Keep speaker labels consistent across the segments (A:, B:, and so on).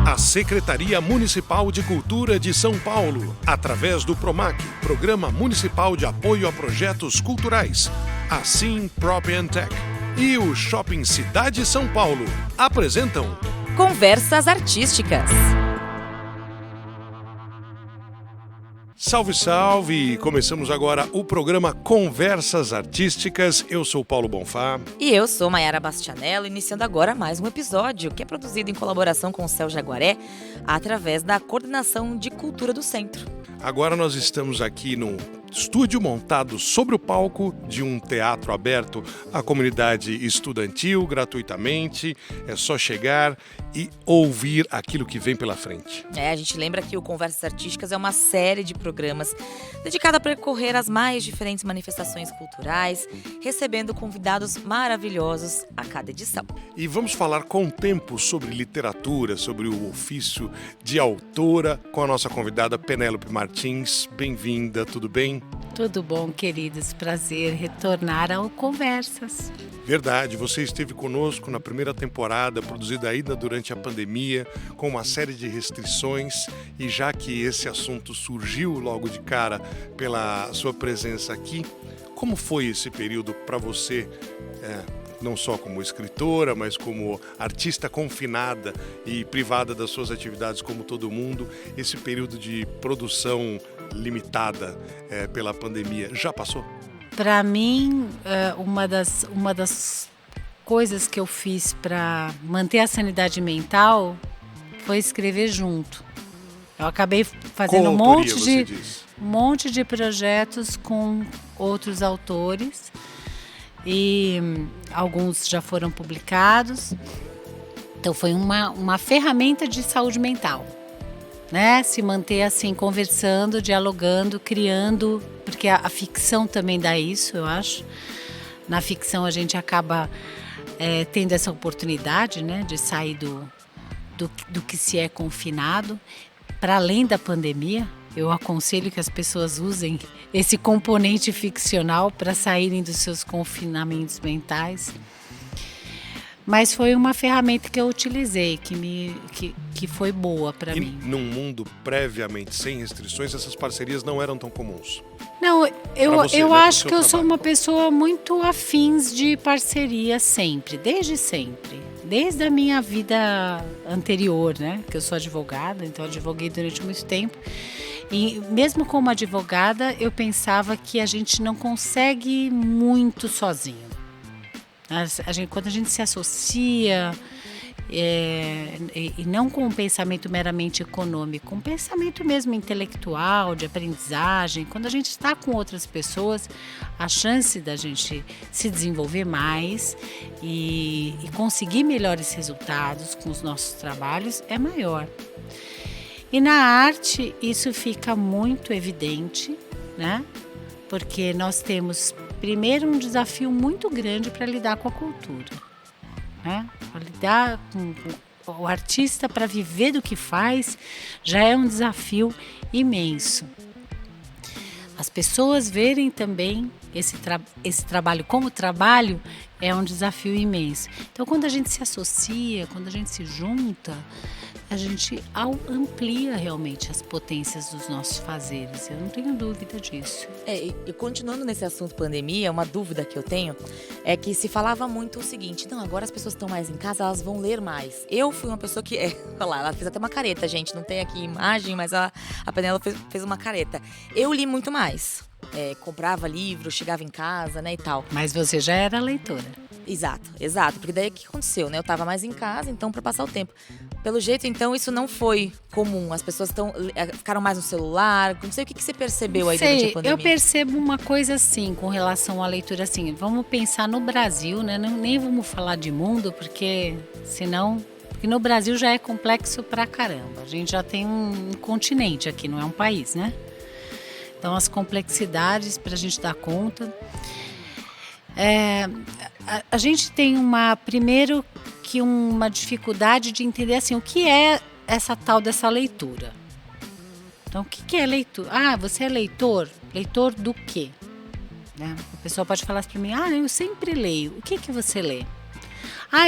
A: A Secretaria Municipal de Cultura de São Paulo, através do PROMAC, Programa Municipal de Apoio a Projetos Culturais, a Sim Prop Tech e o Shopping Cidade São Paulo apresentam
B: Conversas Artísticas.
A: Salve, salve! Começamos agora o programa Conversas Artísticas. Eu sou Paulo Bonfá.
B: E eu sou Mayara Bastianello, iniciando agora mais um episódio que é produzido em colaboração com o Céu Jaguaré, através da Coordenação de Cultura do Centro.
A: Agora nós estamos aqui num estúdio montado sobre o palco de um teatro aberto à comunidade estudantil, gratuitamente. É só chegar e ouvir aquilo que vem pela frente.
B: A gente lembra que o Conversas Artísticas é uma série de programas dedicada a percorrer as mais diferentes manifestações culturais, recebendo convidados maravilhosos a cada edição.
A: E vamos falar com o tempo sobre literatura, sobre o ofício de autora, com a nossa convidada Penélope Martins. Bem-vinda, tudo bem?
C: Tudo bom, queridos. Prazer retornar ao Conversas.
A: Verdade, você esteve conosco na primeira temporada, produzida ainda durante a pandemia, com uma série de restrições, e já que esse assunto surgiu logo de cara pela sua presença aqui, como foi esse período para você, não só como escritora, mas como artista confinada e privada das suas atividades como todo mundo, esse período de produção limitada pela pandemia, já passou?
C: Para mim, uma das coisas que eu fiz para manter a sanidade mental foi escrever junto. Eu acabei fazendo um monte de projetos com outros autores e alguns já foram publicados. Então foi uma ferramenta de saúde mental, né? Se manter assim, conversando, dialogando, criando, porque a ficção também dá isso, eu acho. Na ficção a gente acaba tendo essa oportunidade, né, de sair do que se é confinado. Para além da pandemia, eu aconselho que as pessoas usem esse componente ficcional para saírem dos seus confinamentos mentais. Mas foi uma ferramenta que eu utilizei, que foi boa para mim.
A: E num mundo previamente sem restrições, essas parcerias não eram tão comuns?
C: Não, eu acho que eu sou uma pessoa muito afins de parceria sempre, desde sempre. Desde a minha vida anterior, né? Que eu sou advogada, então advoguei durante muito tempo. E mesmo como advogada, eu pensava que a gente não consegue muito sozinho. Quando a gente se associa, e não com um pensamento meramente econômico, um pensamento mesmo intelectual, de aprendizagem, quando a gente está com outras pessoas, a chance da gente se desenvolver mais e conseguir melhores resultados com os nossos trabalhos é maior. E na arte isso fica muito evidente, né? Porque nós temos primeiro um desafio muito grande para lidar com a cultura, né? Para lidar com o artista, para viver do que faz, já é um desafio imenso. As pessoas verem também esse trabalho como trabalho é um desafio imenso. Então, quando a gente se associa, quando a gente se junta, a gente amplia realmente as potências dos nossos fazeres. Eu não tenho dúvida disso.
B: E continuando nesse assunto pandemia, uma dúvida que eu tenho é que se falava muito o seguinte: não, agora as pessoas estão mais em casa, elas vão ler mais. Eu fui uma pessoa que, olha lá, ela fez até uma careta, gente, não tem aqui imagem, mas a Penélope fez uma careta. Eu li muito mais. Comprava livro, chegava em casa, né, e tal.
C: Mas você já era leitora.
B: Exato, porque daí o que aconteceu, né? Eu tava mais em casa, então, para passar o tempo. Pelo jeito, então, isso não foi comum. As pessoas ficaram mais no celular. Não sei o que você percebeu aí durante a pandemia.
C: Eu percebo uma coisa assim, com relação à leitura, assim. Vamos pensar no Brasil, né? Nem vamos falar de mundo, porque senão... Porque no Brasil já é complexo pra caramba. A gente já tem um continente aqui, não é um país, né? Então, as complexidades para a gente dar conta. A gente tem primeiro que uma dificuldade de entender assim, o que é essa tal dessa leitura. Então, o que é leitura? Ah, você é leitor? Leitor do quê? Né? A pessoa pode falar assim para mim, eu sempre leio. O que você lê?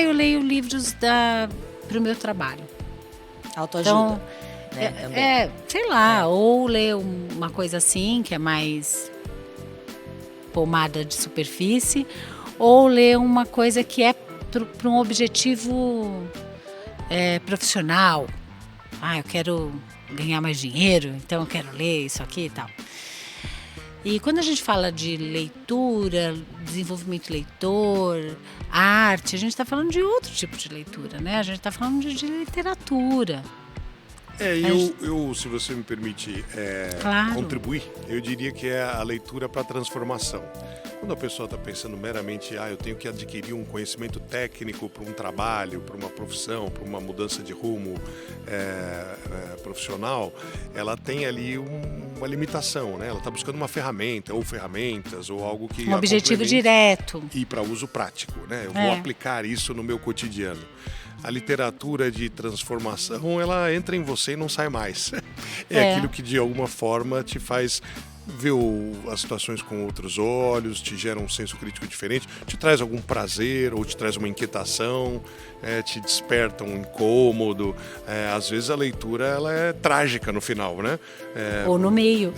C: Eu leio livros para o meu trabalho.
B: Autoajuda. Então,
C: sei lá, ou ler uma coisa assim, que é mais pomada de superfície, ou ler uma coisa que é para um objetivo profissional. Eu quero ganhar mais dinheiro, então eu quero ler isso aqui e tal. E quando a gente fala de leitura, desenvolvimento leitor, arte, a gente está falando de outro tipo de leitura, né? A gente está falando de literatura.
A: Eu, se você me permite contribuir, eu diria que é a leitura para transformação. Quando a pessoa está pensando meramente, eu tenho que adquirir um conhecimento técnico para um trabalho, para uma profissão, para uma mudança de rumo profissional, ela tem ali uma limitação, né? Ela está buscando uma ferramenta, ou ferramentas, ou algo que...
C: Um objetivo direto.
A: E para uso prático, né? Eu vou aplicar isso no meu cotidiano. A literatura de transformação, ela entra em você e não sai mais. Aquilo que de alguma forma te faz ver as situações com outros olhos, te gera um senso crítico diferente, te traz algum prazer ou te traz uma inquietação, te desperta um incômodo. Às vezes a leitura ela é trágica no final, né?
C: Ou no meio.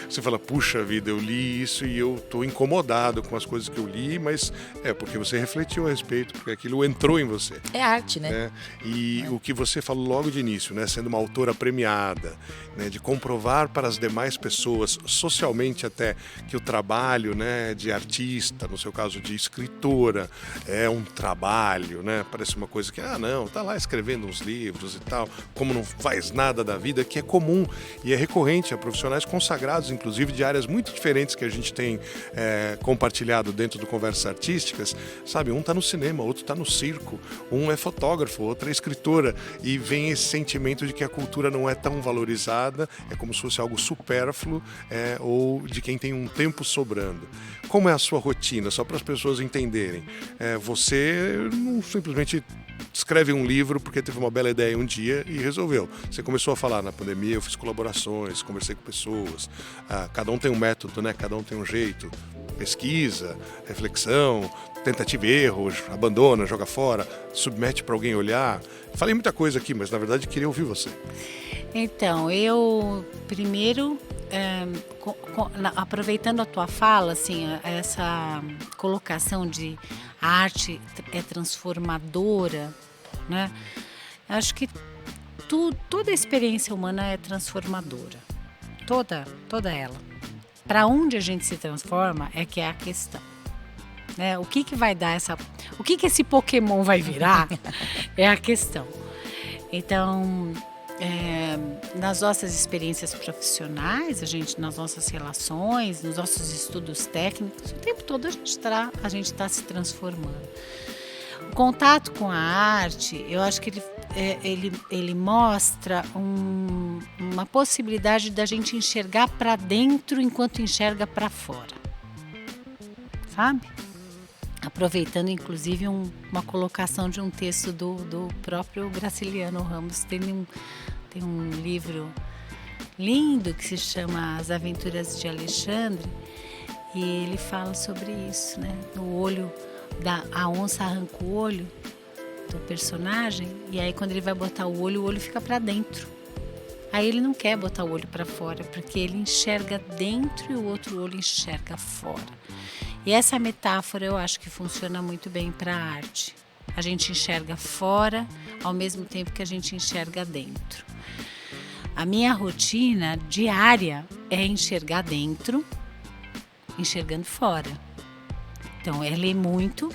A: Você fala, puxa vida, eu li isso e eu estou incomodado com as coisas que eu li, mas porque você refletiu a respeito, porque aquilo entrou em você.
B: É arte, né?
A: E o que você falou logo de início, né? Sendo uma autora premiada, né? De comprovar para as demais pessoas, socialmente até, que o trabalho, né, de artista, no seu caso de escritora, é um trabalho, né? Parece uma coisa que, não, tá lá escrevendo uns livros e tal, como não faz nada da vida, que é comum e é recorrente a profissionais consagrados, inclusive de áreas muito diferentes que a gente tem compartilhado dentro do Conversas Artísticas, sabe? Um tá no cinema, outro tá no circo, um é fotógrafo, outra é escritora, e vem esse sentimento de que a cultura não é tão valorizada, é como se fosse algo supérfluo, ou de quem tem um tempo sobrando. Como é a sua rotina? Só para as pessoas entenderem. Você não simplesmente escreve um livro porque teve uma bela ideia um dia e resolveu. Você começou a falar, na pandemia eu fiz colaborações, conversei com pessoas, cada um tem um método, né? Cada um tem um jeito. Pesquisa, reflexão, tentativa e erro, abandona, joga fora, submete para alguém olhar. Falei muita coisa aqui, mas na verdade queria ouvir você.
C: Então, eu primeiro, aproveitando a tua fala, assim, essa colocação de a arte é transformadora, né? Acho que toda a experiência humana é transformadora, toda ela. Para onde a gente se transforma é que é a questão, né? O que vai dar o que esse Pokémon vai virar é a questão. Então, nas nossas experiências profissionais, nas nossas relações, nos nossos estudos técnicos, o tempo todo a gente está se transformando. O contato com a arte, eu acho que ele mostra uma possibilidade da gente enxergar para dentro enquanto enxerga para fora, sabe? Aproveitando, inclusive, uma colocação de um texto do próprio Graciliano Ramos. Tem um livro lindo que se chama As Aventuras de Alexandre, e ele fala sobre isso, né? No olho, a onça arranca o olho do personagem, e aí quando ele vai botar o olho fica para dentro. Aí ele não quer botar o olho para fora, porque ele enxerga dentro e o outro olho enxerga fora. E essa metáfora eu acho que funciona muito bem para a arte. A gente enxerga fora ao mesmo tempo que a gente enxerga dentro. A minha rotina diária é enxergar dentro, enxergando fora. Então é ler muito,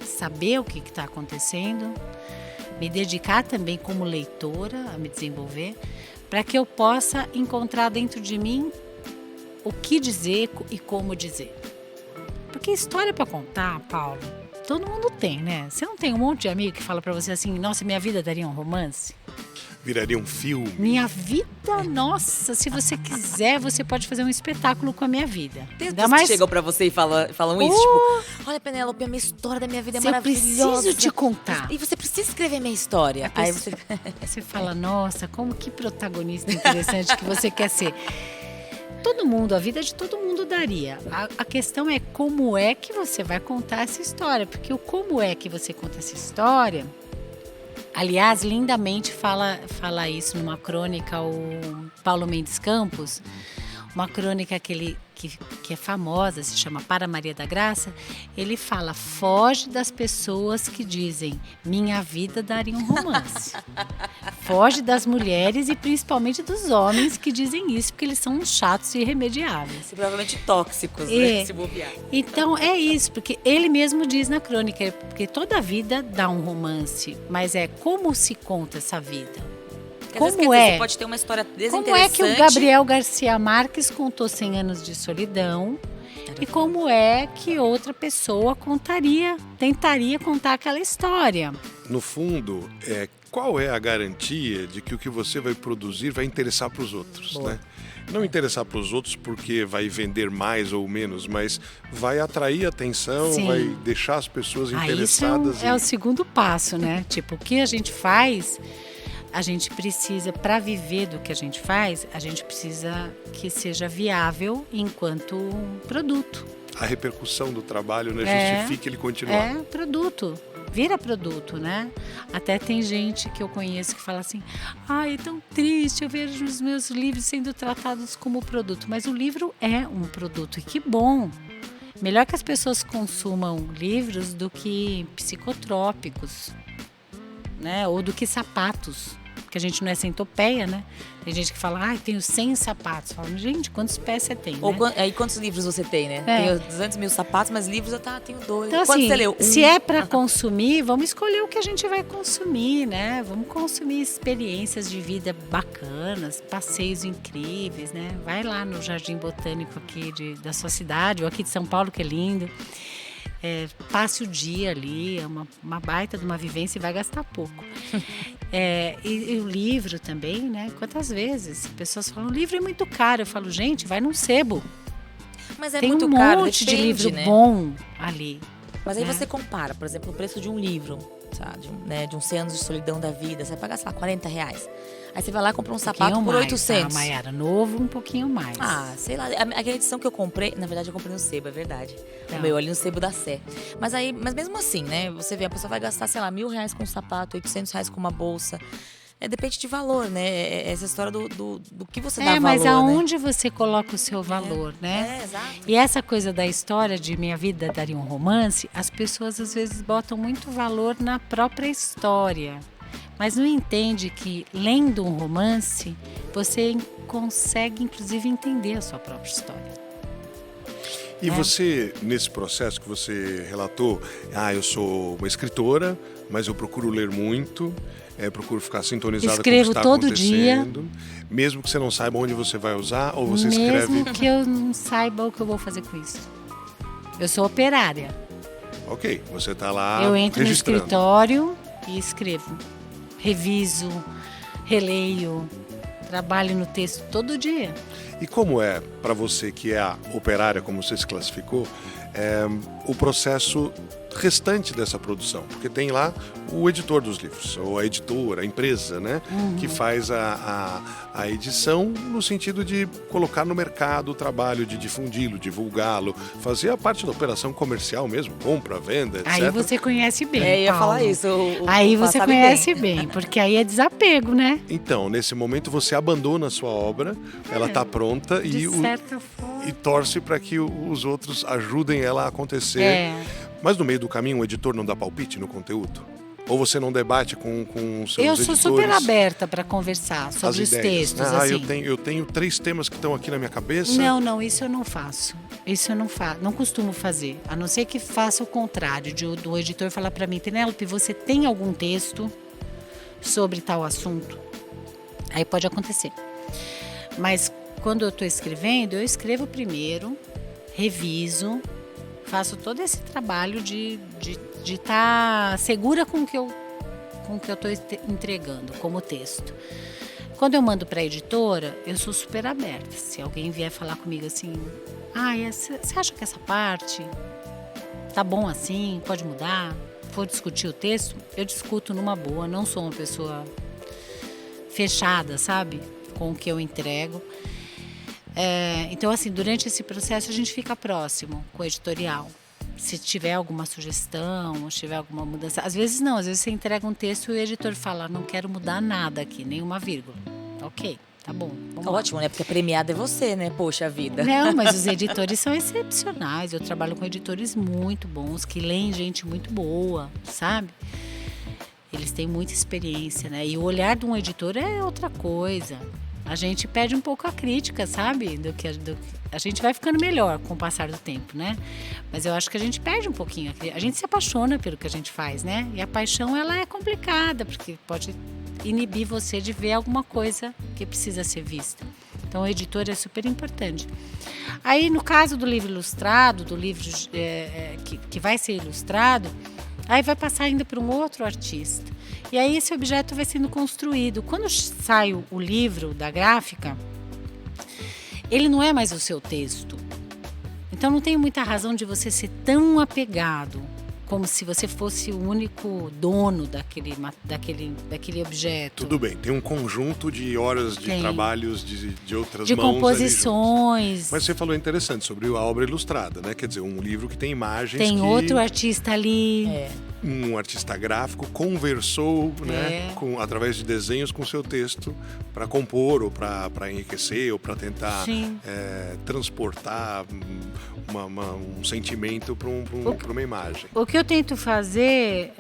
C: saber o que está acontecendo, me dedicar também como leitora a me desenvolver, para que eu possa encontrar dentro de mim o que dizer e como dizer. Porque história para contar, Paulo, todo mundo tem, né? Você não tem um monte de amigo que fala para você assim, nossa, minha vida daria um romance?
A: Viraria um filme?
C: Minha vida, nossa, se você quiser, você pode fazer um espetáculo com a minha vida.
B: Tem pessoas que chegam pra você e falam isso, tipo, olha, Penélope, a minha história da minha vida é maravilhosa.
C: Eu preciso te contar.
B: E você precisa escrever minha história. Aí
C: você fala, nossa, que protagonista interessante que você quer ser. Todo mundo, a vida de todo mundo daria. A questão é como é que você vai contar essa história, porque o como é que você conta essa história Aliás, lindamente fala isso numa crônica o Paulo Mendes Campos, uma crônica que é famosa, se chama Para Maria da Graça. Ele fala: foge das pessoas que dizem minha vida daria um romance. Foge das mulheres e principalmente dos homens que dizem isso, porque eles são chatos e irremediáveis.
B: Provavelmente tóxicos, né? Se bobear.
C: Então é isso, porque ele mesmo diz na crônica, porque toda vida dá um romance, mas é como se conta essa vida.
B: Como é? Você pode ter uma história desinteressante.
C: Como é que o Gabriel Garcia Marques contou 100 anos de solidão e como é que outra pessoa tentaria contar aquela história?
A: No fundo, qual é a garantia de que o que você vai produzir vai interessar para os outros, né? Não interessar para os outros porque vai vender mais ou menos, mas vai atrair atenção, Sim. vai deixar as pessoas interessadas.
C: Isso é o segundo passo, né? Tipo, o que a gente faz... A gente precisa, para viver do que a gente faz, a gente precisa que seja viável enquanto produto.
A: A repercussão do trabalho, né, justifica ele continuar.
C: Produto. Vira produto, né? Até tem gente que eu conheço que fala assim: é tão triste, eu vejo os meus livros sendo tratados como produto. Mas o livro é um produto, e que bom! Melhor que as pessoas consumam livros do que psicotrópicos, né? Ou do que sapatos. Que a gente não é centopeia, né? Tem gente que fala, tenho 100 sapatos. Fala, gente, quantos pés você tem,
B: Ou
C: né?
B: aí quantos livros você tem, né? Tenho 200 mil sapatos, mas livros eu tenho 2.
C: Então,
B: quantos
C: assim,
B: você leu?
C: Se é para consumir, vamos escolher o que a gente vai consumir, né? Vamos consumir experiências de vida bacanas, passeios incríveis, né? Vai lá no Jardim Botânico aqui da sua cidade, ou aqui de São Paulo, que é lindo. Passe o dia ali, é uma baita de uma vivência e vai gastar pouco. E o livro também, né? Quantas vezes pessoas falam, o livro é muito caro. Eu falo, gente, vai num sebo.
B: Mas é
C: Tem
B: muito
C: um
B: caro,
C: monte
B: depende,
C: de livro
B: né?
C: bom ali.
B: Mas aí você compara, por exemplo, o preço de um livro, sabe? De uns 100 anos de solidão da vida, você vai pagar, sei lá, R$40. Aí você vai lá e compra um sapato por 800.
C: Maiara, novo, um pouquinho mais.
B: Sei lá, aquela edição que eu comprei, na verdade eu comprei no sebo, é verdade. O meu ali no sebo da Sé. Mas mesmo assim, né, você vê, a pessoa vai gastar, sei lá, R$1.000 com um sapato, R$800 com uma bolsa. Depende de valor, né? Essa história do que você dá valor,
C: mas aonde
B: né?
C: você coloca o seu valor, né?
B: Exato.
C: E essa coisa da história de minha vida daria um romance, as pessoas às vezes botam muito valor na própria história. Mas não entende que, lendo um romance, você consegue, inclusive, entender a sua própria história.
A: E você, nesse processo que você relatou, eu sou uma escritora, mas eu procuro ler muito, procuro ficar sintonizada com o que está
C: todo
A: acontecendo.
C: Dia.
A: Mesmo que você não saiba onde você vai usar, ou você escreve...
C: Mesmo que eu não saiba o que eu vou fazer com isso. Eu sou operária.
A: Ok, você está lá
C: Eu entro no
A: registrando.
C: escritório e escrevo. Reviso, releio, trabalho no texto todo dia.
A: E como é, para você que é a operária, como você se classificou, o processo restante dessa produção? Porque tem lá o editor dos livros, ou a editora, a empresa, né? Que faz a edição no sentido de colocar no mercado o trabalho, de difundi-lo, divulgá-lo, fazer a parte da operação comercial mesmo, compra, venda, etc.
C: Aí você conhece bem,
B: Eu ia
C: Paulo.
B: falar isso.
C: Aí você conhece bem, porque aí é desapego, né?
A: Então, nesse momento você abandona a sua obra, ela está pronta
C: De certa forma.
A: e torce para que os outros ajudem ela a acontecer. Mas no meio do caminho o editor não dá palpite no conteúdo? Ou você não debate com seus editores?
C: Eu sou super aberta para conversar sobre os textos. Assim.
A: Eu tenho 3 temas que estão aqui na minha cabeça.
C: Não, isso eu não faço. Isso eu não costumo fazer. A não ser que faça o contrário, do editor falar para mim, Penélope, você tem algum texto sobre tal assunto? Aí pode acontecer. Mas quando eu estou escrevendo, eu escrevo primeiro, reviso, faço todo esse trabalho de estar segura com o que eu estou entregando como texto. Quando eu mando para a editora, eu sou super aberta. Se alguém vier falar comigo assim, você acha que essa parte tá bom assim, pode mudar? For discutir o texto, eu discuto numa boa, não sou uma pessoa fechada, sabe? Com o que eu entrego. Então, assim, durante esse processo a gente fica próximo com o editorial. Se tiver alguma sugestão, ou se tiver alguma mudança. Às vezes não, às vezes você entrega um texto e o editor fala, não quero mudar nada aqui, nenhuma vírgula. Ok, tá bom.
B: Ótimo, né? Porque a premiada é você, né? Poxa vida.
C: Não, mas os editores são excepcionais. Eu trabalho com editores muito bons, que leem gente muito boa, sabe? Eles têm muita experiência, né? E o olhar de um editor é outra coisa. A gente perde um pouco a crítica, sabe? A gente vai ficando melhor com o passar do tempo, né? Mas eu acho que a gente perde um pouquinho. A gente se apaixona pelo que a gente faz, né? E a paixão, ela é complicada, porque pode inibir você de ver alguma coisa que precisa ser vista. Então, o editor é super importante. Aí, no caso do livro ilustrado, do livro que vai ser ilustrado, aí vai passar ainda para um outro artista. E aí esse objeto vai sendo construído. Quando sai o livro da gráfica, ele não é mais o seu texto. Então não tem muita razão de você ser tão apegado, como se você fosse o único dono daquele objeto.
A: Tudo bem, tem um conjunto de horas de trabalhos de outras
C: de
A: mãos. De
C: composições.
A: Mas você falou interessante sobre a obra ilustrada, né? Quer dizer, um livro que tem imagens.
C: Tem outro artista ali.
A: Um artista gráfico conversou, né, através de desenhos com o seu texto para compor ou para enriquecer ou para tentar transportar um sentimento para uma imagem.
C: O que eu tento fazer,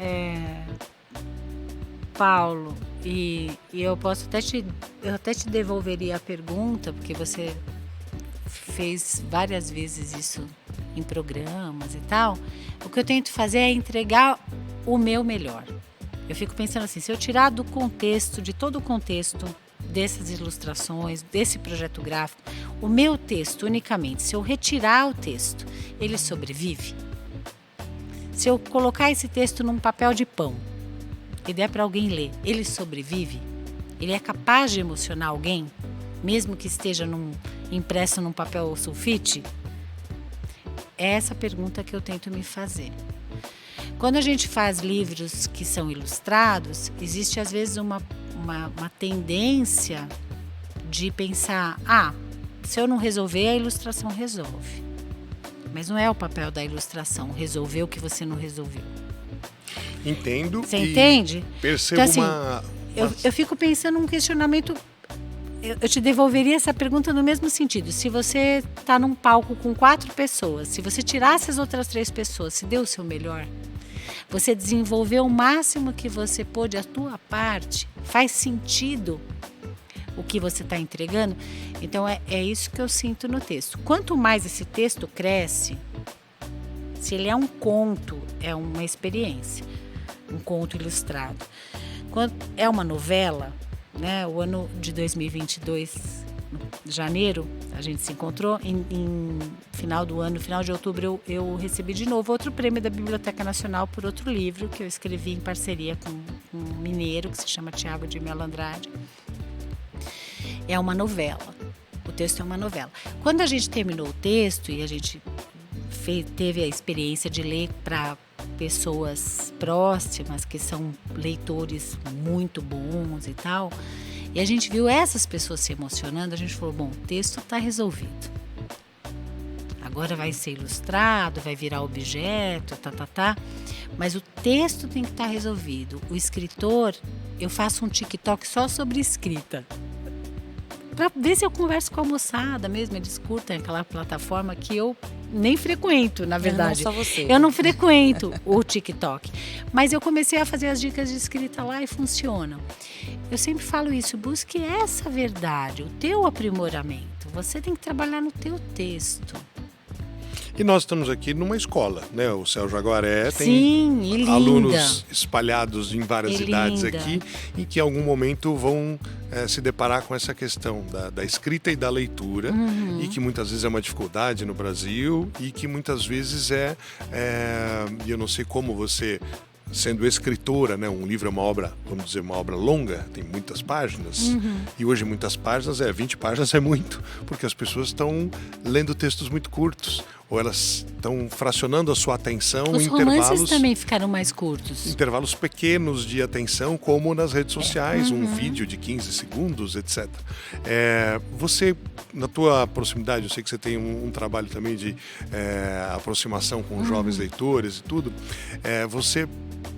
C: Paulo, e eu posso eu até te devolveria a pergunta, porque você fez várias vezes isso em programas e tal. O que eu tento fazer é entregar o meu melhor. Eu fico pensando assim, se eu tirar do contexto, de todo o contexto dessas ilustrações, desse projeto gráfico, o meu texto unicamente, se eu retirar o texto, ele sobrevive? Se eu colocar esse texto num papel de pão e der para alguém ler, ele sobrevive? Ele é capaz de emocionar alguém, mesmo que esteja impresso num papel sulfite? É essa pergunta que eu tento me fazer. Quando a gente faz livros que são ilustrados, existe às vezes uma tendência de pensar, se eu não resolver, a ilustração resolve. Mas não é o papel da ilustração, resolver o que você não resolveu.
A: Entendo.
C: Você entende?
A: Percebo
C: então, assim, eu fico pensando num questionamento. Eu te devolveria essa pergunta no mesmo sentido. Se você está num palco com 4 pessoas, se você tirasse as outras 3 pessoas, se deu o seu melhor, você desenvolveu o máximo que você pôde, a tua parte, faz sentido o que você está entregando? Então é isso que eu sinto no texto. Quanto mais esse texto cresce, se ele é um conto, é uma experiência, um conto ilustrado. Quando é uma novela, né, o ano de 2022, janeiro, a gente se encontrou, em final do ano, final de outubro, eu recebi de novo outro prêmio da Biblioteca Nacional por outro livro que eu escrevi em parceria com um mineiro que se chama Tiago de Melo Andrade. É uma novela, o texto é uma novela. Quando a gente terminou o texto e a gente teve a experiência de ler para pessoas próximas, que são leitores muito bons e tal, e a gente viu essas pessoas se emocionando, a gente falou, bom, o texto está resolvido. Agora vai ser ilustrado, vai virar objeto, mas o texto tem que estar resolvido. O escritor, eu faço um TikTok só sobre escrita, para ver se eu converso com a moçada mesmo, eles curtem aquela plataforma que eu nem frequento, na verdade.
B: Não só você.
C: Eu não frequento o TikTok, mas eu comecei a fazer as dicas de escrita lá e funcionam. Eu sempre falo isso, busque essa verdade, o teu aprimoramento. Você tem que trabalhar no teu texto.
A: E nós estamos aqui numa escola, né? O Céu Jaguaré tem alunos espalhados em várias idades aqui e que em algum momento vão se deparar com essa questão da escrita e da leitura, e que muitas vezes é uma dificuldade no Brasil e que muitas vezes eu não sei como você, sendo escritora, né? Um livro é uma obra, vamos dizer, uma obra longa, tem muitas páginas, e hoje muitas páginas, 20 páginas é muito, porque as pessoas estão lendo textos muito curtos, ou elas estão fracionando a sua atenção
C: Os
A: em
C: romances também ficaram mais curtos.
A: intervalos pequenos de atenção, como nas redes sociais, um vídeo de 15 segundos, etc. Você, na tua proximidade, eu sei que você tem um trabalho também de aproximação com jovens leitores e tudo, você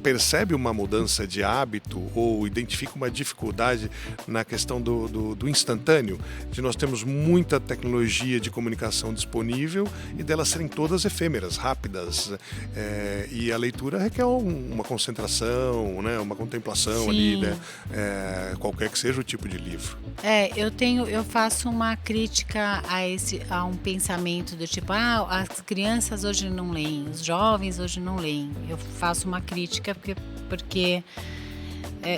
A: percebe uma mudança de hábito ou identifica uma dificuldade na questão do instantâneo? De nós temos muita tecnologia de comunicação disponível e delas serem todas efêmeras, rápidas, e a leitura requer uma concentração, né, uma contemplação.
C: Sim.
A: Ali, né, qualquer que seja o tipo de livro.
C: Eu faço uma crítica a um pensamento do tipo, as crianças hoje não leem, os jovens hoje não leem. Eu faço uma crítica porque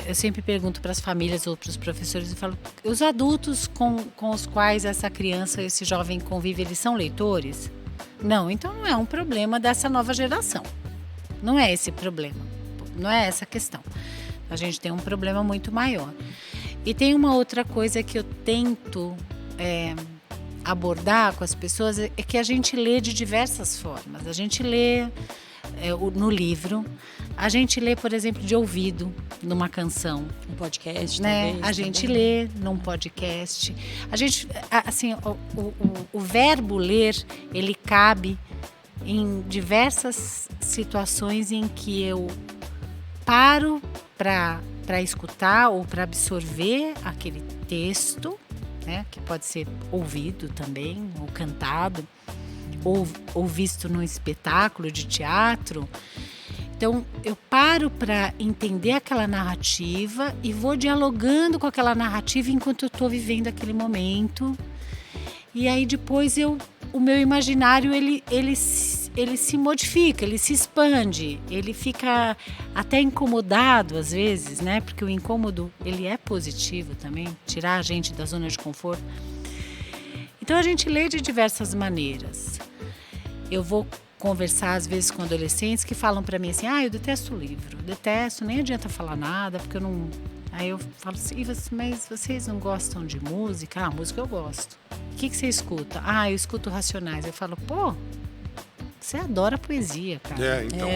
C: eu sempre pergunto para as famílias ou para os professores e falo, os adultos com os quais essa criança, esse jovem convive, eles são leitores? Não, então não é um problema dessa nova geração. Não é esse problema, não é essa a questão. A gente tem um problema muito maior. E tem uma outra coisa que eu tento abordar com as pessoas, é que a gente lê de diversas formas. A gente lê no livro, a gente lê, por exemplo, de ouvido, numa canção.
B: Um podcast,
C: né?
B: talvez.
C: A gente
B: também.
C: lê num podcast. A gente, assim, o verbo ler, ele cabe em diversas situações em que eu paro para escutar ou para absorver aquele texto, né? Que pode ser ouvido também, ou cantado, ou visto num espetáculo de teatro. Então, eu paro para entender aquela narrativa e vou dialogando com aquela narrativa enquanto eu estou vivendo aquele momento. E aí depois o meu imaginário ele se modifica, ele se expande, ele fica até incomodado às vezes, né? Porque o incômodo ele é positivo também, tirar a gente da zona de conforto. Então a gente lê de diversas maneiras. Eu vou conversar às vezes com adolescentes que falam para mim assim, eu detesto o livro, detesto, nem adianta falar nada, porque eu não... Aí eu falo assim, mas vocês não gostam de música? Música eu gosto. O que você escuta? Eu escuto Racionais. Eu falo, você adora poesia, cara.
A: Então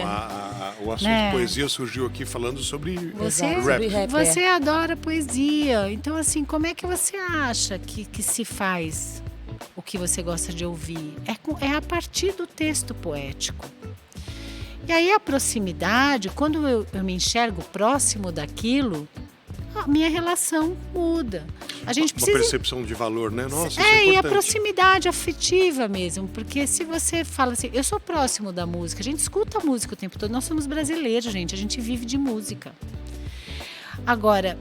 A: o assunto poesia surgiu aqui falando sobre rap.
C: Você adora poesia. Então, assim, como é que você acha que se faz o que você gosta de ouvir? É a partir do texto poético. E aí a proximidade, quando eu me enxergo próximo daquilo, a minha relação muda. A gente precisa...
A: Uma percepção de valor, né? Nossa, isso é
C: e
A: importante.
C: a proximidade afetiva mesmo, porque se você fala assim, eu sou próximo da música, a gente escuta a música o tempo todo, nós somos brasileiros, gente, a gente vive de música. Agora,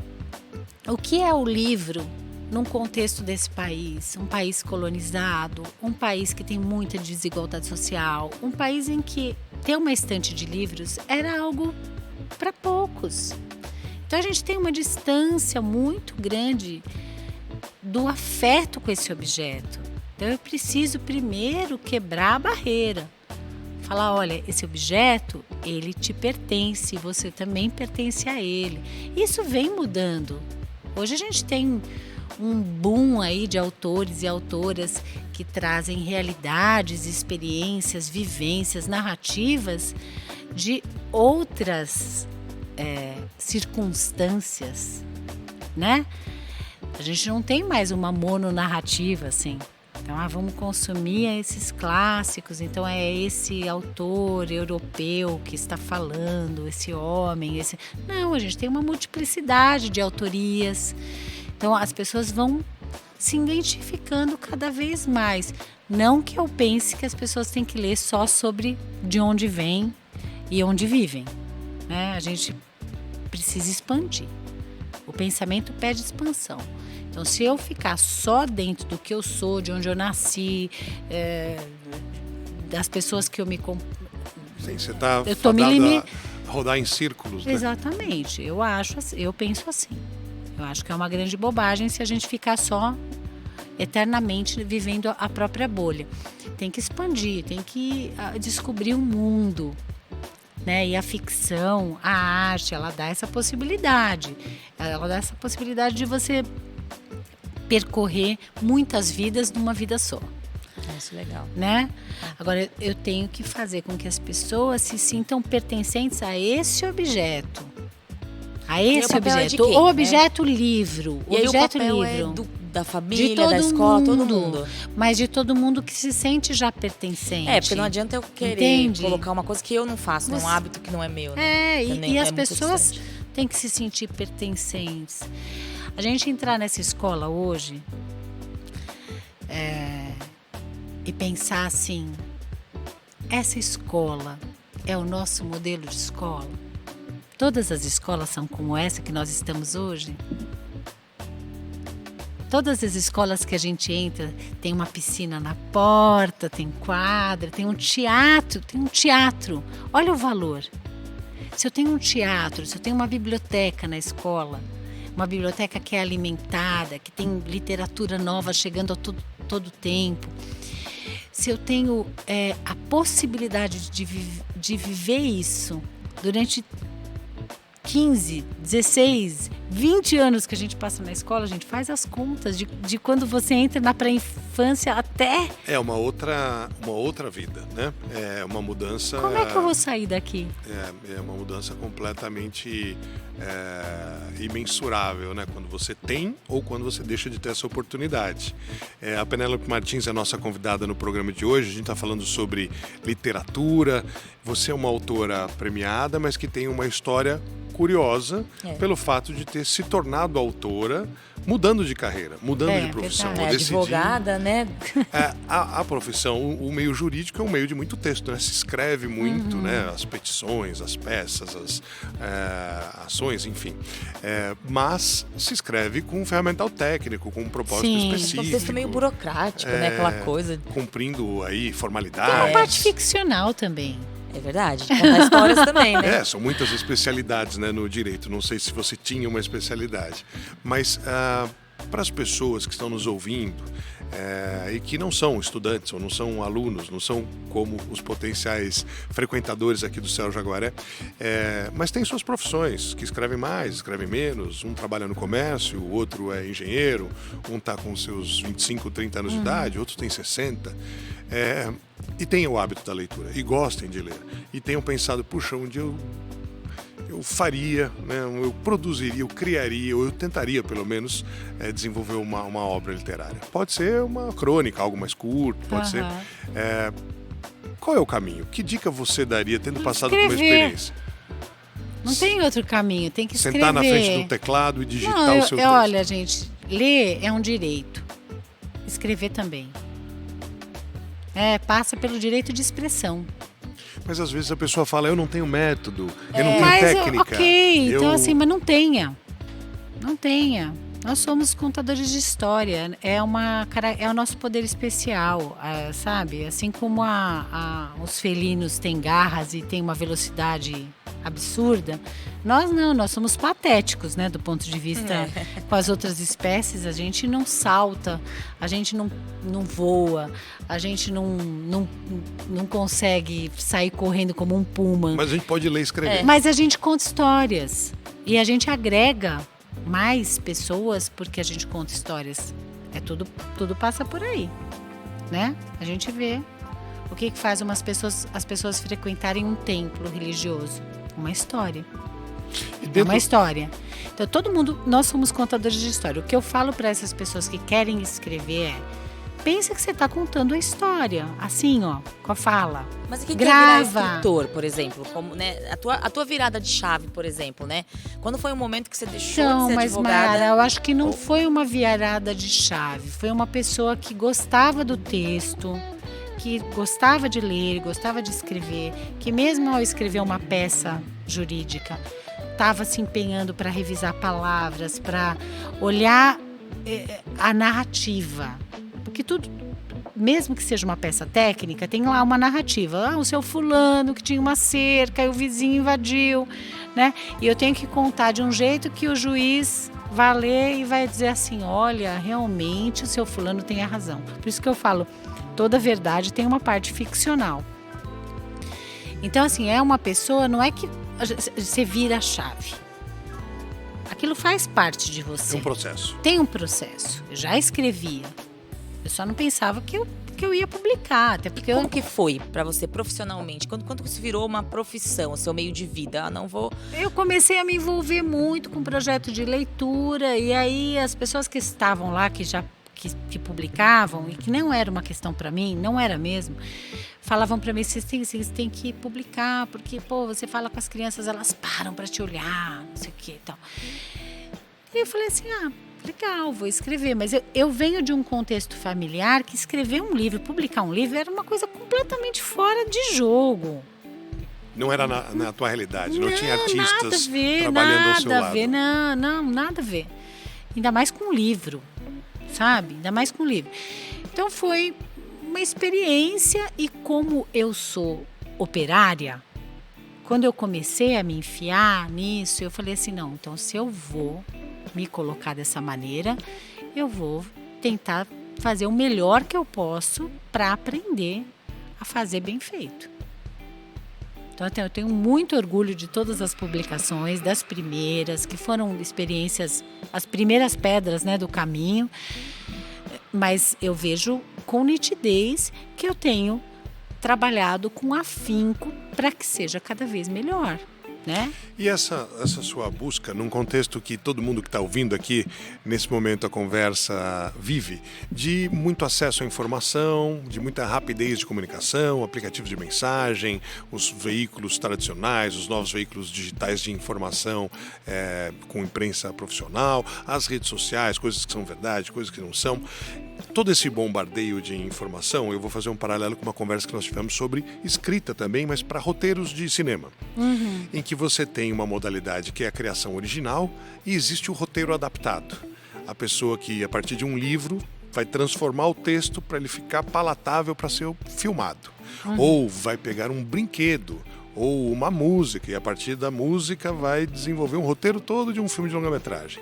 C: o que é o livro num contexto desse país? Um país colonizado, um país que tem muita desigualdade social, um país em que ter uma estante de livros era algo para poucos. Então a gente tem uma distância muito grande do afeto com esse objeto. Então eu preciso primeiro quebrar a barreira. Falar, olha, esse objeto, ele te pertence, você também pertence a ele. Isso vem mudando. Hoje a gente tem um boom aí de autores e autoras que trazem realidades, experiências, vivências, narrativas de outras circunstâncias, né? A gente não tem mais uma mononarrativa assim. Então, vamos consumir esses clássicos, então é esse autor europeu que está falando, esse homem, esse... Não, a gente tem uma multiplicidade de autorias. Então, as pessoas vão se identificando cada vez mais. Não que eu pense que as pessoas têm que ler só sobre de onde vêm e onde vivem. A gente precisa expandir. O pensamento pede expansão. Então, se eu ficar só dentro do que eu sou, de onde eu nasci, das pessoas que eu me...
A: Sim, você está a rodar em círculos, né?
C: Exatamente. Eu penso assim. Eu acho que é uma grande bobagem se a gente ficar só eternamente vivendo a própria bolha. Tem que expandir, tem que descobrir o mundo. Né? E a ficção, a arte, ela dá essa possibilidade. Ela dá essa possibilidade de você percorrer muitas vidas numa vida só.
B: Isso é legal.
C: Né? Agora, eu tenho que fazer com que as pessoas se sintam pertencentes a esse objeto. A esse objeto.
B: Quem,
C: o objeto livro.
B: E
C: o
B: aí
C: objeto
B: o papel
C: livro.
B: Da família, da escola, todo mundo.
C: Mas de todo mundo que se sente já pertencente.
B: Porque não adianta eu querer colocar uma coisa que eu não faço, um hábito que não é meu. Né?
C: E as pessoas têm que se sentir pertencentes. A gente entrar nessa escola hoje e pensar assim, essa escola é o nosso modelo de escola? Todas as escolas são como essa que nós estamos hoje? Todas as escolas que a gente entra, tem uma piscina na porta, tem quadra, tem um teatro. Olha o valor. Se eu tenho um teatro, se eu tenho uma biblioteca na escola, uma biblioteca que é alimentada, que tem literatura nova chegando a todo tempo, se eu tenho a possibilidade de viver isso durante 15, 16, 20 anos que a gente passa na escola, a gente faz as contas de quando você entra na pré-infância até...
A: É uma outra vida, né? É uma mudança...
C: Como é que eu vou sair daqui?
A: É uma mudança completamente imensurável, né? Quando você tem ou quando você deixa de ter essa oportunidade. A Penélope Martins é a nossa convidada no programa de hoje. A gente está falando sobre literatura. Você é uma autora premiada, mas que tem uma história curiosa pelo fato de ter se tornado autora, mudando de carreira, mudando de profissão.
B: Advogada, né?
A: A profissão, o meio jurídico é um meio de muito texto, né? Se escreve muito, né? As petições, as peças, as ações, enfim. Mas se escreve com um ferramental técnico, com um propósito específico.
B: Um texto meio burocrático, né? Aquela coisa.
A: Cumprindo aí formalidades.
C: Tem uma parte ficcional também.
B: É verdade, contar histórias também, né?
A: São muitas especialidades, né, no direito. Não sei se você tinha uma especialidade. Mas para as pessoas que estão nos ouvindo e que não são estudantes ou não são alunos, não são como os potenciais frequentadores aqui do Céu Jaguaré, mas tem suas profissões, que escrevem mais, escrevem menos. Um trabalha no comércio, o outro é engenheiro, um está com seus 25, 30 anos de idade, outro tem 60. E tenham o hábito da leitura, e gostem de ler, e tenham pensado, puxa, um dia eu faria, né, eu produziria, eu criaria, ou eu tentaria pelo menos desenvolver uma obra literária. Pode ser uma crônica, algo mais curto, pode ser. Qual é o caminho? Que dica você daria, tendo passado por uma experiência?
C: Não tem outro caminho, tem que escrever.
A: Sentar na frente do teclado e digitar o seu texto.
C: Olha, gente, ler é um direito, escrever também. Passa pelo direito de expressão.
A: Mas às vezes a pessoa fala, eu não tenho método, eu não tenho técnica.
C: Então assim, mas não tenha. Não tenha. Nós somos contadores de história, é o nosso poder especial, sabe? Assim como os felinos têm garras e têm uma velocidade absurda, nós não, nós somos patéticos, né? Do ponto de vista com as outras espécies, a gente não salta, a gente não voa, a gente não consegue sair correndo como um puma.
A: Mas a gente pode ler e escrever.
C: Mas a gente conta histórias e a gente agrega mais pessoas porque a gente conta histórias. Tudo passa por aí, né? A gente vê o que faz as pessoas frequentarem um templo religioso. Uma história. É uma história. Então, nós somos contadores de história. O que eu falo para essas pessoas que querem escrever pensa que você está contando a história, assim, ó, com a fala.
B: Mas e quem quer virar escritor, por exemplo? Como, né, a tua virada de chave, por exemplo, né? Quando foi um momento que você deixou de ser advogada?
C: Mara, eu acho que não foi uma virada de chave. Foi uma pessoa que gostava do texto, que gostava de ler, gostava de escrever, que mesmo ao escrever uma peça jurídica, estava se empenhando para revisar palavras, para olhar a narrativa. Porque tudo, mesmo que seja uma peça técnica, tem lá uma narrativa. O seu fulano que tinha uma cerca, e o vizinho invadiu, né? E eu tenho que contar de um jeito que o juiz vai ler e vai dizer assim, olha, realmente o seu fulano tem a razão. Por isso que eu falo, toda verdade tem uma parte ficcional. Então, assim, é uma pessoa, não é que você vira a chave. Aquilo faz parte de você.
A: Tem um processo.
C: Tem um processo. Eu já escrevia. Eu só não pensava que eu que eu ia publicar. Até porque
B: Como que foi pra você profissionalmente? Quando isso virou uma profissão, o seu meio de vida? Não vou...
C: Eu comecei a me envolver muito com o projeto de leitura, e aí as pessoas que estavam lá, que publicavam, e que não era uma questão para mim, não era mesmo, falavam para mim, vocês têm que publicar, porque, você fala com as crianças, elas param para te olhar, não sei o que e tal. E eu falei assim, legal, vou escrever. Mas eu venho de um contexto familiar que escrever um livro, publicar um livro, era uma coisa completamente fora de jogo.
A: Não era na tua realidade, não tinha artistas
C: nada a ver,
A: trabalhando ao seu lado.
C: Nada a ver, não, nada a ver. Ainda mais com livro, sabe? Ainda mais com livro. Então foi uma experiência, e como eu sou operária, quando eu comecei a me enfiar nisso, eu falei assim, não, então se eu vou me colocar dessa maneira, eu vou tentar fazer o melhor que eu posso para aprender a fazer bem feito. Então eu tenho muito orgulho de todas as publicações, das primeiras, que foram experiências, as primeiras pedras, né, do caminho, mas eu vejo com nitidez que eu tenho trabalhado com afinco para que seja cada vez melhor. Né?
A: E essa sua busca, num contexto que todo mundo que está ouvindo aqui, nesse momento a conversa vive, de muito acesso à informação, de muita rapidez de comunicação, aplicativos de mensagem, os veículos tradicionais, os novos veículos digitais de informação com imprensa profissional, as redes sociais, coisas que são verdade, coisas que não são. Todo esse bombardeio de informação, eu vou fazer um paralelo com uma conversa que nós tivemos sobre escrita também, mas para roteiros de cinema. Em que você tem uma modalidade que é a criação original e existe o roteiro adaptado. A pessoa que, a partir de um livro, vai transformar o texto para ele ficar palatável para ser filmado. Ou vai pegar um brinquedo ou uma música e, a partir da música, vai desenvolver um roteiro todo de um filme de longa-metragem.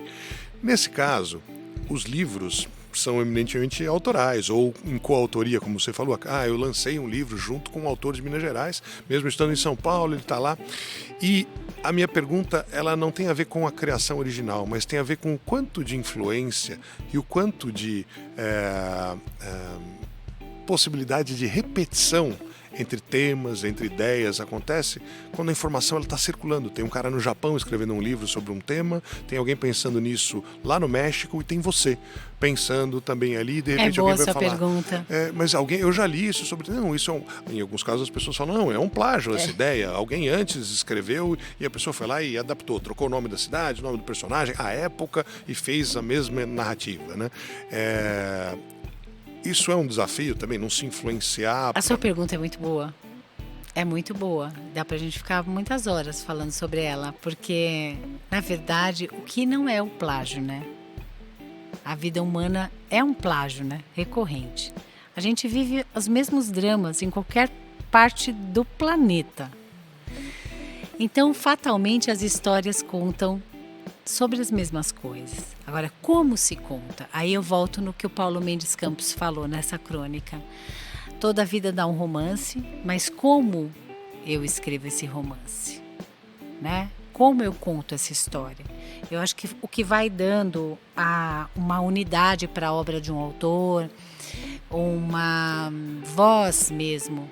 A: Nesse caso, os livros são eminentemente autorais, ou em coautoria, como você falou. Eu lancei um livro junto com um autor de Minas Gerais, mesmo estando em São Paulo, ele está lá. E a minha pergunta, ela não tem a ver com a criação original, mas tem a ver com o quanto de influência e o quanto de possibilidade de repetição entre temas, entre ideias, acontece quando a informação está circulando. Tem um cara no Japão escrevendo um livro sobre um tema, tem alguém pensando nisso lá no México e tem você pensando também ali, e de repente alguém vai falar...
C: Pergunta.
A: Mas eu já li isso sobre... Não, isso em alguns casos as pessoas falam, não, é um plágio essa ideia. Alguém antes escreveu e a pessoa foi lá e adaptou, trocou o nome da cidade, o nome do personagem, a época e fez a mesma narrativa, né? Isso é um desafio também, não se influenciar...
C: A sua pergunta é muito boa. É muito boa. Dá pra gente ficar muitas horas falando sobre ela, porque, na verdade, o que não é o plágio, né? A vida humana é um plágio, né? Recorrente. A gente vive os mesmos dramas em qualquer parte do planeta. Então, fatalmente, as histórias contam sobre as mesmas coisas. Agora, como se conta? Aí eu volto no que o Paulo Mendes Campos falou nessa crônica. Toda a vida dá um romance, mas como eu escrevo esse romance? Né? Como eu conto essa história? Eu acho que o que vai dando uma unidade para a obra de um autor, uma voz mesmo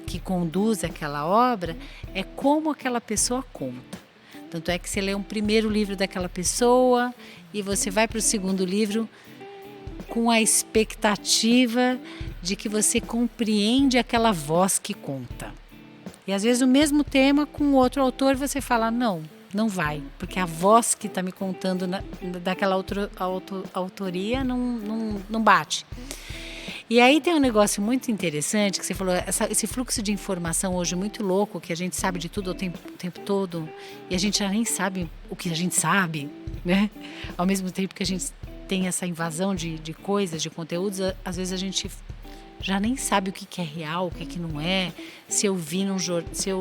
C: que conduz aquela obra, é como aquela pessoa conta. Tanto é que você lê um primeiro livro daquela pessoa e você vai para o segundo livro com a expectativa de que você compreende aquela voz que conta. E às vezes o mesmo tema com outro autor você fala, não vai, porque a voz que está me contando daquela autoria não bate. E aí tem um negócio muito interessante que você falou, esse fluxo de informação hoje muito louco, que a gente sabe de tudo o tempo todo, e a gente já nem sabe o que a gente sabe, né? Ao mesmo tempo que a gente tem essa invasão de coisas, de conteúdos, às vezes a gente já nem sabe o que é real, o que não é, se eu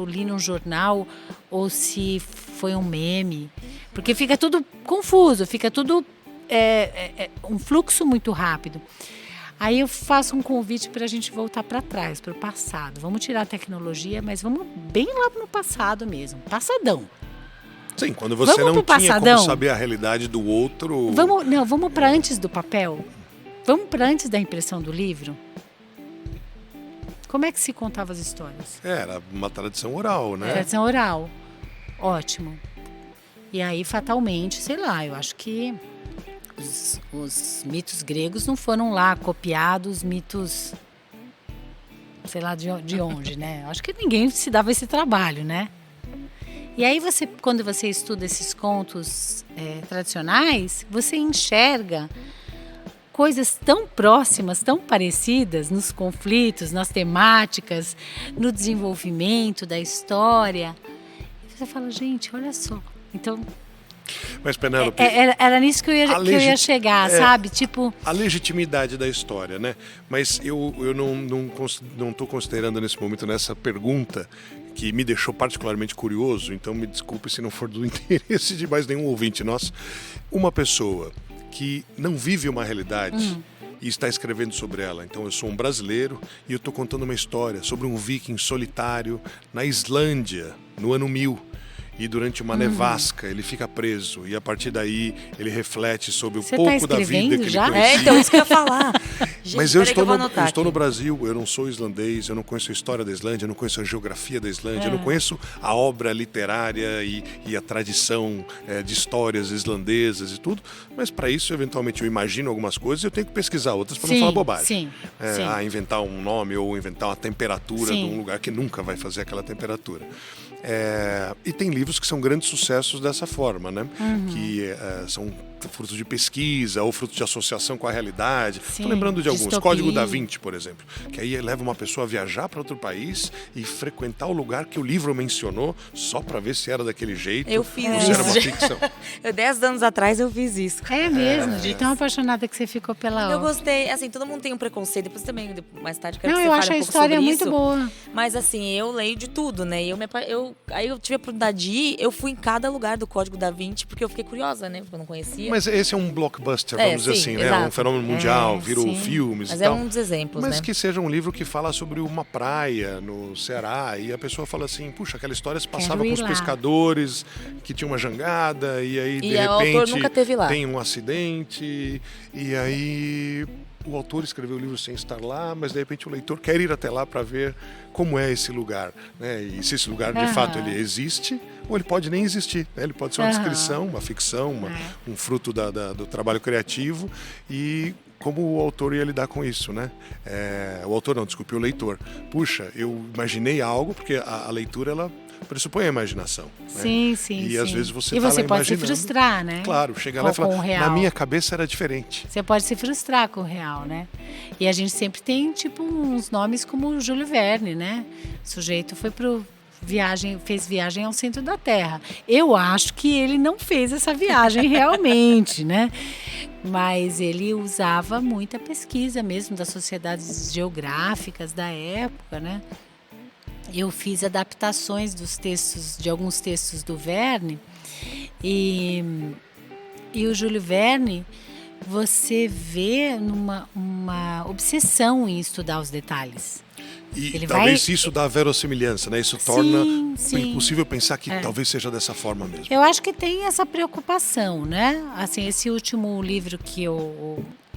C: li num jornal ou se foi um meme, porque fica tudo confuso, fica tudo um fluxo muito rápido. Aí eu faço um convite para a gente voltar para trás, para o passado. Vamos tirar a tecnologia, mas vamos bem lá no passado mesmo, passadão.
A: Sim, quando você não tinha como saber a realidade do outro...
C: Vamos para antes do papel. Vamos para antes da impressão do livro? Como é que se contava as histórias?
A: Era uma tradição oral, né?
C: Tradição oral. Ótimo. E aí, fatalmente, sei lá, eu acho que os mitos gregos não foram lá copiados, mitos, sei lá de onde, né? Eu acho que ninguém se dava esse trabalho, né? E aí, quando você estuda esses contos tradicionais, você enxerga coisas tão próximas, tão parecidas nos conflitos, nas temáticas, no desenvolvimento da história. E você fala, gente, olha só. Então,
A: mas, Penélope,
C: era nisso que eu ia chegar, sabe? Tipo,
A: a legitimidade da história, né? Mas eu não estou considerando nesse momento, nessa pergunta, que me deixou particularmente curioso, então me desculpe se não for do interesse de mais nenhum ouvinte nosso, uma pessoa que não vive uma realidade e está escrevendo sobre ela. Então eu sou um brasileiro e eu estou contando uma história sobre um viking solitário na Islândia, no ano 1000. E durante uma nevasca ele fica preso e a partir daí ele reflete sobre o pouco da vida que
C: já?
A: ele conhecia.
B: Então isso que eu ia falar. Gente,
A: mas eu
B: estou
A: estou no Brasil, eu não sou islandês, eu não conheço a história da Islândia, eu não conheço a geografia da Islândia, eu não conheço a obra literária e a tradição de histórias islandesas e tudo, mas para isso eventualmente eu imagino algumas coisas e eu tenho que pesquisar outras para não falar bobagem.
C: Sim.
A: Inventar um nome ou inventar uma temperatura de um lugar que nunca vai fazer aquela temperatura. E tem livros que são grandes sucessos dessa forma, né? Que são frutos de pesquisa ou frutos de associação com a realidade. Estou lembrando de alguns. Código da Vinci, por exemplo. Que aí leva uma pessoa a viajar para outro país e frequentar o lugar que o livro mencionou só para ver se era daquele jeito.
B: Eu fiz
A: ou
B: isso.
A: se era uma ficção.
B: 10 anos atrás eu fiz isso.
C: É mesmo? De tão apaixonada que você ficou pela obra.
B: Eu gostei. Assim, todo mundo tem um preconceito. Depois também, mais tarde, quero
C: Não,
B: que você
C: eu
B: fale
C: acho
B: um
C: a
B: pouco
C: história
B: sobre
C: muito
B: isso.
C: boa.
B: Mas assim, eu leio de tudo, né? Aí eu tive a oportunidade de ir, eu fui em cada lugar do Código da Vinci, porque eu fiquei curiosa, né? Porque eu não conhecia.
A: Mas esse é um blockbuster, vamos dizer assim, né?
B: Exato.
A: Um fenômeno mundial, virou filmes
B: Mas
A: e tal.
B: é um dos exemplos,
A: mas
B: né?
A: que seja um livro que fala sobre uma praia no Ceará e a pessoa fala assim, puxa, aquela história se passava com os pescadores que tinha uma jangada e aí de
B: o
A: repente
B: autor nunca teve lá.
A: Tem um acidente e aí o autor escreveu o livro sem estar lá, mas de repente o leitor quer ir até lá para ver como é esse lugar, né? E se esse lugar de fato ele existe ou ele pode nem existir, né? Ele pode ser uma descrição, uma ficção, um fruto do trabalho criativo e como o autor ia lidar com isso, né? O autor não, desculpe, o leitor. Puxa, eu imaginei algo, porque a leitura, ela pressupõe a imaginação.
C: Sim,
A: né?
C: sim.
A: E às vezes você
C: e
A: tá
C: você
A: lá
C: pode se
A: imaginando.
C: frustrar, né?
A: Claro, chegar lá e falar, na minha cabeça era diferente.
C: Você pode se frustrar com o real, né? E a gente sempre tem, tipo, uns nomes como o Júlio Verne, né? O sujeito foi fez viagem ao centro da Terra. Eu acho que ele não fez essa viagem realmente, né? Mas ele usava muita pesquisa mesmo das sociedades geográficas da época, né? Eu fiz adaptações de alguns textos do Verne e o Júlio Verne, você vê uma obsessão em estudar os detalhes.
A: E talvez isso dá verossimilhança, né? Isso torna impossível pensar que talvez seja dessa forma mesmo.
C: Eu acho que tem essa preocupação, né? Assim, esse último livro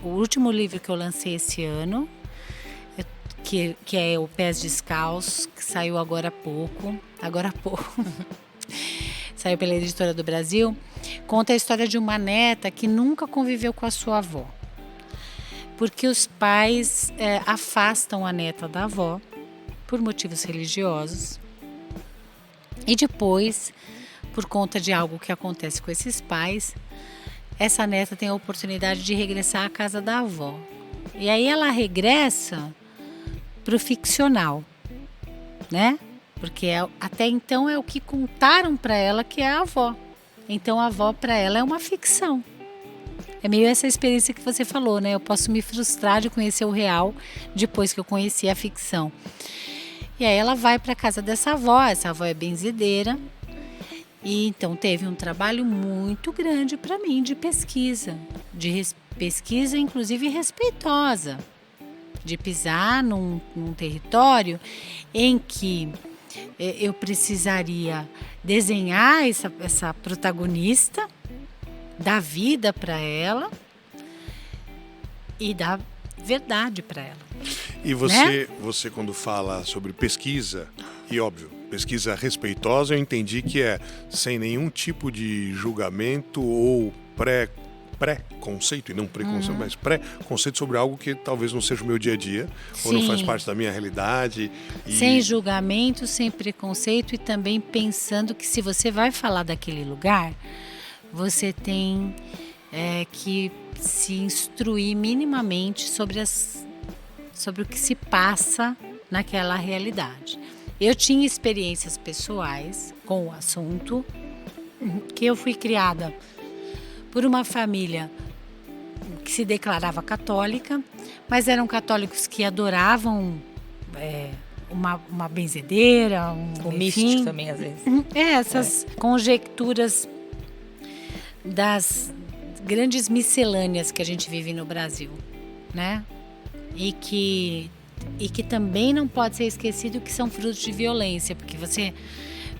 C: o último livro que eu lancei esse ano, que é o Pés Descalços, que saiu agora há pouco, saiu pela Editora do Brasil, conta a história de uma neta que nunca conviveu com a sua avó. Porque os pais afastam a neta da avó por motivos religiosos e depois, por conta de algo que acontece com esses pais, essa neta tem a oportunidade de regressar à casa da avó. E aí ela regressa para o ficcional, né? Porque até então é o que contaram para ela que é a avó. Então a avó para ela é uma ficção. É meio essa experiência que você falou, né? Eu posso me frustrar de conhecer o real depois que eu conheci a ficção. E aí ela vai para a casa dessa avó. Essa avó é benzedeira. E então teve um trabalho muito grande para mim de pesquisa. Pesquisa, inclusive, respeitosa. De pisar num território em que eu precisaria desenhar essa protagonista, dar vida para ela, e dar verdade para ela.
A: E você quando fala sobre pesquisa, e óbvio, pesquisa respeitosa, eu entendi que é sem nenhum tipo de julgamento ou pré-conceito, e não preconceito, mas pré-conceito sobre algo que talvez não seja o meu dia a dia, ou não faz parte da minha realidade.
C: Sem julgamento, sem preconceito e também pensando que se você vai falar daquele lugar, você tem que se instruir minimamente sobre o que se passa naquela realidade. Eu tinha experiências pessoais com o assunto, que eu fui criada por uma família que se declarava católica, mas eram católicos que adoravam uma benzedeira,
B: o místico também, às vezes.
C: Essas conjecturas das grandes miscelâneas que a gente vive no Brasil, né? E que também não pode ser esquecido que são frutos de violência, porque você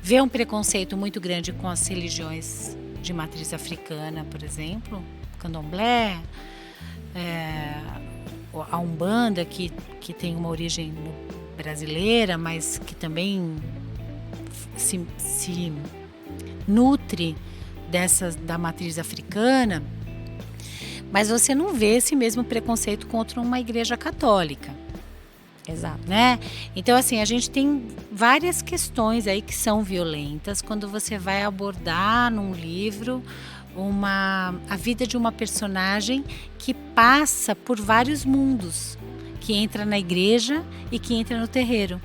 C: vê um preconceito muito grande com as religiões de matriz africana, por exemplo, candomblé, a Umbanda, que tem uma origem brasileira, mas que também se nutre da matriz africana, mas você não vê esse mesmo preconceito contra uma igreja católica.
B: Exato.
C: Né? Então, assim, a gente tem várias questões aí que são violentas quando você vai abordar num livro a vida de uma personagem que passa por vários mundos, que entra na igreja e que entra no terreiro.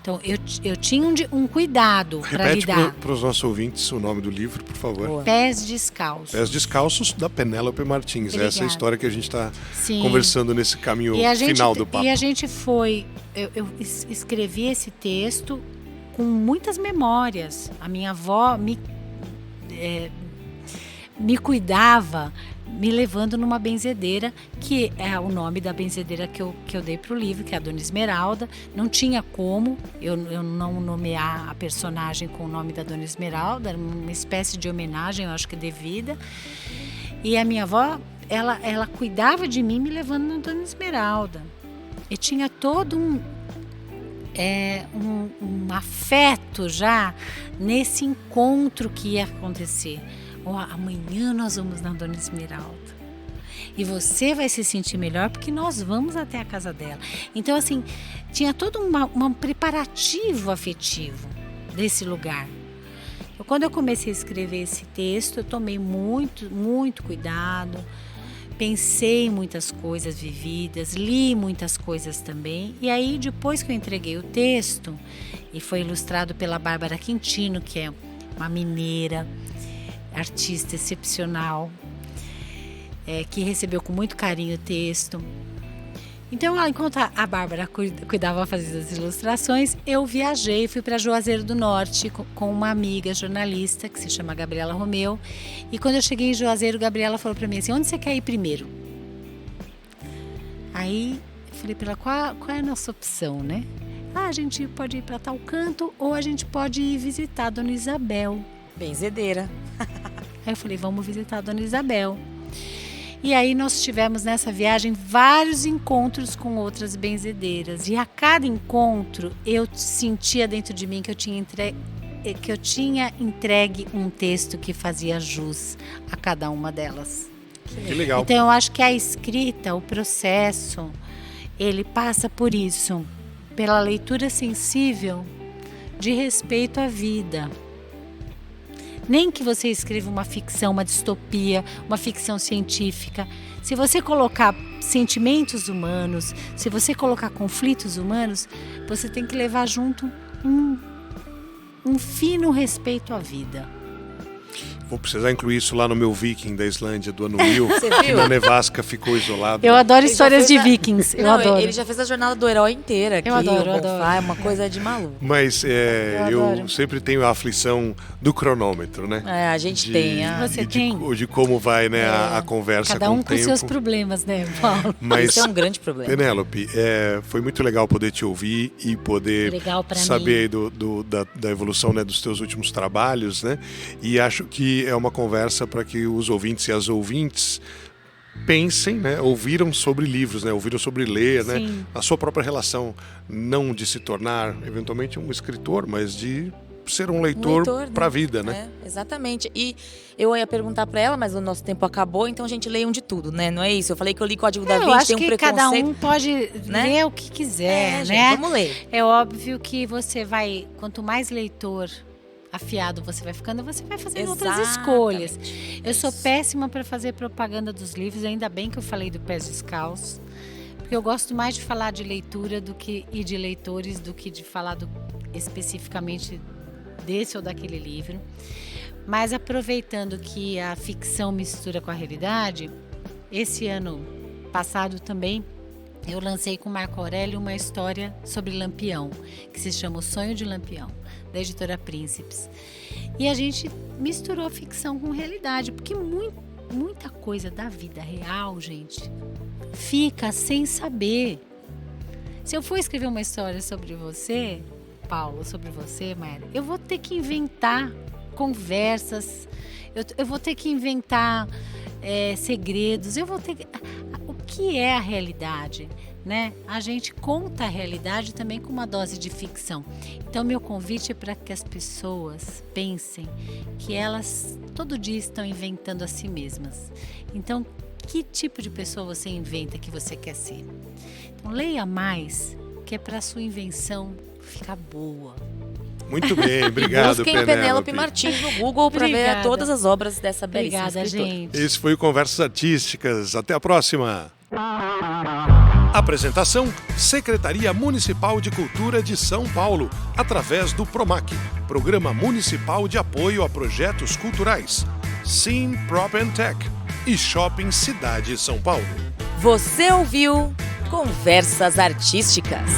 C: Então, eu tinha um cuidado para lidar.
A: Repete para os nossos ouvintes o nome do livro, por favor.
B: Boa.
C: Pés Descalços.
A: Pés Descalços, da Penélope Martins.
C: Obrigada.
A: Essa é a história que a gente está conversando nesse caminho final do papo.
C: E a gente eu escrevi esse texto com muitas memórias. A minha avó me cuidava, me levando numa benzedeira, que é o nome da benzedeira que eu dei para o livro, que é a Dona Esmeralda. Não tinha como eu não nomear a personagem com o nome da Dona Esmeralda, era uma espécie de homenagem, eu acho que devida. E a minha avó, ela cuidava de mim, me levando na Dona Esmeralda. E tinha todo um afeto já nesse encontro que ia acontecer. Amanhã nós vamos na Dona Esmeralda e você vai se sentir melhor porque nós vamos até a casa dela. Então, assim, tinha todo um preparativo afetivo desse lugar. Quando eu comecei a escrever esse texto, eu tomei muito, muito cuidado, pensei em muitas coisas vividas, li muitas coisas também. E aí, depois que eu entreguei o texto, e foi ilustrado pela Bárbara Quintino, que é uma mineira, artista excepcional, que recebeu com muito carinho o texto. Então, enquanto a Bárbara cuidava fazer as ilustrações, eu viajei, fui para Juazeiro do Norte com uma amiga jornalista que se chama Gabriela Romeu. E quando eu cheguei em Juazeiro, Gabriela falou para mim assim: onde você quer ir primeiro? Aí eu falei para ela: qual é a nossa opção, né? A gente pode ir para tal canto ou a gente pode ir visitar a Dona Isabel.
B: Benzedeira.
C: Aí eu falei: vamos visitar a Dona Isabel. E aí nós tivemos nessa viagem vários encontros com outras benzedeiras. E a cada encontro eu sentia dentro de mim que eu tinha entregue um texto que fazia jus a cada uma delas.
A: Que legal.
C: Então eu acho que a escrita, o processo, ele passa por isso, pela leitura sensível de respeito à vida. Nem que você escreva uma ficção, uma distopia, uma ficção científica. Se você colocar sentimentos humanos, se você colocar conflitos humanos, você tem que levar junto um fino respeito à vida.
A: Vou precisar incluir isso lá no meu Viking da Islândia do ano 1000,
B: Você
A: que
B: viu?
A: na nevasca ficou isolado.
C: Eu adoro
B: Ele
C: histórias
B: já fez
C: de vikings, eu adoro.
B: Ele já fez a jornada do herói inteira aqui.
C: Eu adoro,
B: o
C: eu adoro.
B: Bonfá, é uma coisa de maluco.
A: Mas
C: Eu adoro.
A: eu sempre tenho a aflição do cronômetro, né?
B: A gente tem.
C: Você tem?
A: De como vai, né, a conversa
C: Cada
A: com
C: um
A: o
C: com
A: tempo.
C: seus problemas, né, Paulo?
A: Mas,
B: Isso é um grande problema.
A: Penélope, foi muito legal poder te ouvir e poder
C: Legal pra
A: saber da evolução, né, dos teus últimos trabalhos, né? E acho que é uma conversa para que os ouvintes e as ouvintes pensem, né, ouviram sobre livros, né, ouviram sobre ler, né,
C: Sim.
A: a sua própria relação, não de se tornar eventualmente um escritor, mas de ser um leitor
B: né?
A: para a vida, né?
B: É, exatamente. E eu ia perguntar para ela, mas o nosso tempo acabou, então a gente leiam de tudo, né? Não é isso? Eu falei que eu li Código da
C: Eu
B: Vinci,
C: acho
B: tem um
C: que
B: preconceito.
C: cada um pode
B: né?
C: ler o que quiser,
B: Gente,
C: né?
B: vamos ler.
C: É óbvio que você vai, quanto mais leitor afiado você vai ficando, você vai fazendo outras escolhas. Eu sou péssima para fazer propaganda dos livros, ainda bem que eu falei do Pés Descalços, porque eu gosto mais de falar de leitura e de leitores do que de falar especificamente desse ou daquele livro. Mas aproveitando que a ficção mistura com a realidade, esse ano passado também eu lancei com Marco Aurélio uma história sobre Lampião, que se chama O Sonho de Lampião, da editora Príncipes. E a gente misturou ficção com realidade, porque muita coisa da vida real, gente, fica sem saber. Se eu for escrever uma história sobre você, Paulo, sobre você, Mayra, eu vou ter que inventar conversas, eu vou ter que inventar segredos, eu vou ter que... O que é a realidade, né? A gente conta a realidade também com uma dose de ficção. Então, meu convite é para que as pessoas pensem que elas todo dia estão inventando a si mesmas. Então, que tipo de pessoa você inventa que você quer ser? Então, leia mais, que é para a sua invenção ficar boa.
A: Muito bem, obrigado,
B: Busquem Penélope Martins no Google para ver todas as obras dessa belíssima escritora.
C: Gente.
A: Esse foi o Conversas Artísticas. Até a próxima. Apresentação: Secretaria Municipal de Cultura de São Paulo, através do PROMAC, Programa Municipal de Apoio a Projetos Culturais, Sim Prop Tech e Shopping Cidade São Paulo.
B: Você ouviu Conversas Artísticas.